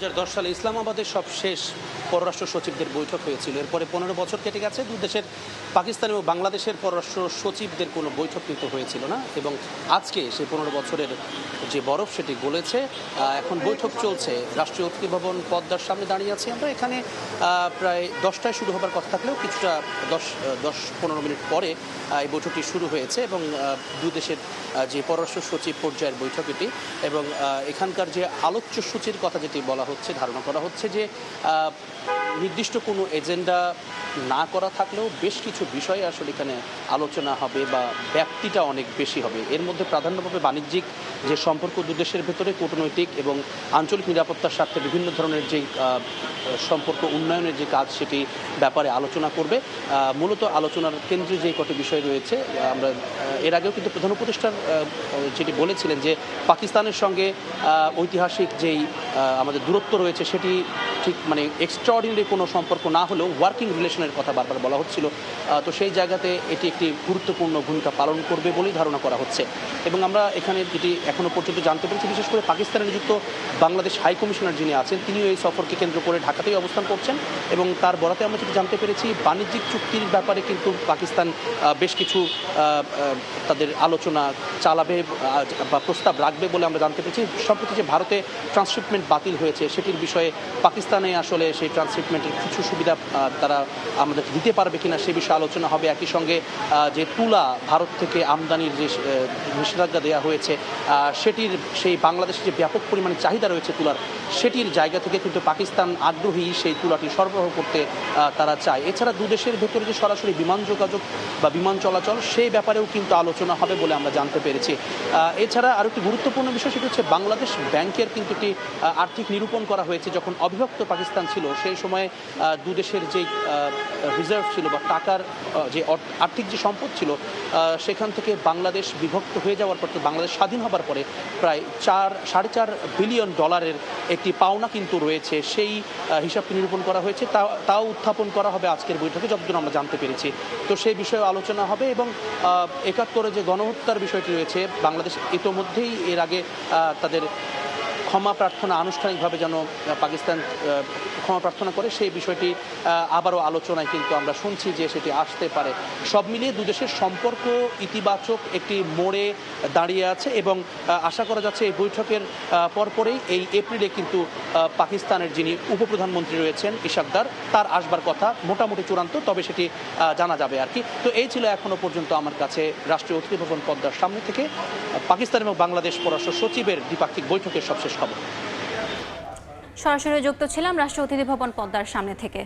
2010 সালে ইসলামাবাদের সবশেষ পররাষ্ট্র সচিবদের বৈঠক হয়েছিল। এরপরে 15 বছর কেটে গেছে। দুই দেশের পাকিস্তান এবং বাংলাদেশের পররাষ্ট্র সচিবদের কোনো বৈঠক কিন্তু হয়েছিল না, এবং আজকে সেই 15 বছরের যে বরফ সেটি গলেছে। এখন বৈঠক চলছে। রাষ্ট্রীয় অতিথি ভবন পদ্মার সামনে দাঁড়িয়ে আছি আমরা। এখানে প্রায় 10টায় শুরু হবার কথা থাকলেও কিছুটা 10-15 মিনিট পরে এই বৈঠকটি শুরু হয়েছে, এবং দুই দেশের যে পররাষ্ট্র সচিব পর্যায়ের বৈঠক এটি। এবং এখানকার যে আলোচ্য সূচির কথা যেটি বলা হচ্ছে, ধারণা করা হচ্ছে যে নির্দিষ্ট কোনো এজেন্ডা না করা থাকলেও বেশ কিছু বিষয়ে আসলে এখানে আলোচনা হবে বা ব্যাপ্তিটা অনেক বেশি হবে। এর মধ্যে প্রাধান্য পাবে বাণিজ্যিক যে সম্পর্ক দু দেশের ভেতরে, কূটনৈতিক এবং আঞ্চলিক নিরাপত্তার স্বার্থে বিভিন্ন ধরনের যে সম্পর্ক উন্নয়নের যে কাজ সেটি ব্যাপারে আলোচনা করবে। মূলত আলোচনার কেন্দ্রে যে কটি বিষয় রয়েছে, আমরা এর আগেও কিন্তু প্রধান উপদেষ্টার যেটি বলেছিলেন যে পাকিস্তানের সঙ্গে ঐতিহাসিক যেই আমাদের দূরত্ব রয়েছে সেটি ঠিক মানে এক্সট্রাঅর্ডিনারি কোনো সম্পর্ক না হলেও ওয়ার্কিং রিলেশনের কথা বারবার বলা হচ্ছিল। তো সেই জায়গাতে এটি একটি গুরুত্বপূর্ণ ভূমিকা পালন করবে বলেই ধারণা করা হচ্ছে। এবং আমরা এখানে যেটি এখনও পর্যন্ত জানতে পেরেছি, বিশেষ করে পাকিস্তানে নিযুক্ত বাংলাদেশ হাই কমিশনার যিনি আছেন তিনিও এই সফরকে কেন্দ্র করে ঢাকাতেই অবস্থান করছেন। এবং তার বরাতে আমরা যেটি জানতে পেরেছি, বাণিজ্যিক চুক্তির ব্যাপারে কিন্তু পাকিস্তান বেশ কিছু তাদের আলোচনা চালাবে বা প্রস্তাব রাখবে বলে আমরা জানতে পেরেছি। সম্প্রতি যে ভারতে ট্রান্সশিপমেন্ট বাতিল হয়েছে সেটির বিষয়ে পাকিস্তানে আসলে সেই ট্রান্সশিপমেন্টের কিছু সুবিধা তারা আমাদের দিতে পারবে কিনা সে বিষয়ে আলোচনা হবে। একই সঙ্গে যে তুলা ভারত থেকে আমদানির যে নিষেধাজ্ঞা দেওয়া হয়েছে সেটির সেই বাংলাদেশে যে ব্যাপক পরিমাণে চাহিদা রয়েছে তুলার, সেটির জায়গা থেকে কিন্তু পাকিস্তান আগ্রহী সেই তুলাটি সরবরাহ করতে তারা চায়। এছাড়া দু দেশের ভেতরে যে সরাসরি বিমান যোগাযোগ বা বিমান চলাচল সেই ব্যাপারেও কিন্তু আলোচনা হবে বলে আমরা জানতে পেরেছি। এছাড়া আরও একটি গুরুত্বপূর্ণ বিষয় সেটি হচ্ছে বাংলাদেশ ব্যাংকের কিন্তু একটি আর্থিক নিরূপণ করা হয়েছে। যখন অবিভক্ত পাকিস্তান ছিল সেই সময়ে দু দেশের যে রিজার্ভ ছিল বা টাকার যে আর্থিক যে সম্পদ ছিল সেখান থেকে বাংলাদেশ বিভক্ত হয়ে যাওয়ার পর, বাংলাদেশ স্বাধীন হবার পরে প্রায় $4.5 বিলিয়ন একটি পাওনা কিন্তু রয়েছে। সেই হিসাবটি নিরূপণ করা হয়েছে, তাও উত্থাপন করা হবে আজকের বৈঠকে যতদূর আমরা জানতে পেরেছি। তো সেই বিষয়ে আলোচনা হবে। এবং 71 যে গণহত্যার বিষয়টি রয়েছে, বাংলাদেশ ইতোমধ্যেই এর আগে তাদের ক্ষমা প্রার্থনা আনুষ্ঠানিকভাবে যেন পাকিস্তান ক্ষমা প্রার্থনা করে সেই বিষয়টি আবারও আলোচনায় কিন্তু আমরা শুনছি যে সেটি আসতে পারে। সব মিলিয়ে দুদেশের সম্পর্ক ইতিবাচক একটি মোড়ে দাঁড়িয়ে আছে, এবং আশা করা যাচ্ছে এই বৈঠকের পরপরেই এই এপ্রিলে কিন্তু পাকিস্তানের যিনি উপপ্রধানমন্ত্রী রয়েছেন ইশাকদার, তার আসবার কথা মোটামুটি চূড়ান্ত, তবে সেটি জানা যাবে আর কি। তো এই ছিল এখনও পর্যন্ত আমার কাছে রাষ্ট্রীয় অতিথি ভবন পদ্মার সামনে থেকে পাকিস্তান এবং বাংলাদেশ পররাষ্ট্র সচিবের দ্বিপাক্ষিক বৈঠকের সবশেষ খবর। সরাসরি যুক্ত ছিলাম রাষ্ট্রীয় অতিথি ভবন পদ্মার সামনে থেকে।